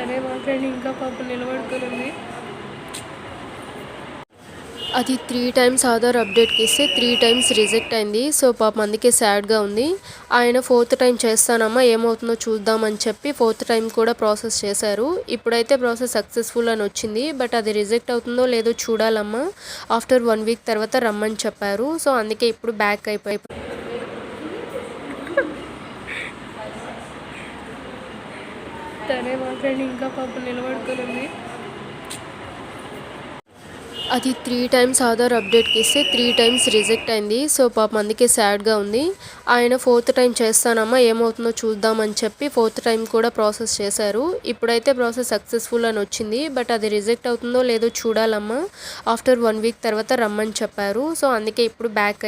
తనే మాట్లాడి ఇంకా పాపం నిలబడుతుంది. అది 3 టైమ్స్ ఆధార్ అప్డేట్కి ఇస్తే 3 టైమ్స్ రిజెక్ట్ అయింది. సో పాపం అందుకే సాడ్గా ఉంది. ఆయన 4th టైం చేస్తానమ్మా ఏమవుతుందో చూద్దామని చెప్పి 4th టైం కూడా ప్రాసెస్ చేశారు. ఇప్పుడైతే ప్రాసెస్ సక్సెస్ఫుల్ అని వచ్చింది. బట్ అది రిజెక్ట్ అవుతుందో లేదో చూడాలమ్మా. ఆఫ్టర్ 1 వీక్ తర్వాత రమ్మని చెప్పారు. సో అందుకే ఇప్పుడు బ్యాక్ అయిపోయి తనే మాట్లాడి ఇంకా పాపం నిలబడుతుంది. అది 3 టైమ్స్ ఆధార్ అప్డేట్కి ఇస్తే 3 టైమ్స్ రిజెక్ట్ అయింది. సో పాపం అందుకే సాడ్గా ఉంది. ఆయన 4th టైం చేస్తానమ్మా ఏమవుతుందో చూద్దామని చెప్పి 4th టైం కూడా ప్రాసెస్ చేశారు. ఇప్పుడైతే ప్రాసెస్ సక్సెస్ఫుల్ అని వచ్చింది. బట్ అది రిజెక్ట్ అవుతుందో లేదో చూడాలమ్మా. ఆఫ్టర్ 1 వీక్ తర్వాత రమ్మని చెప్పారు. సో అందుకే ఇప్పుడు బ్యాక్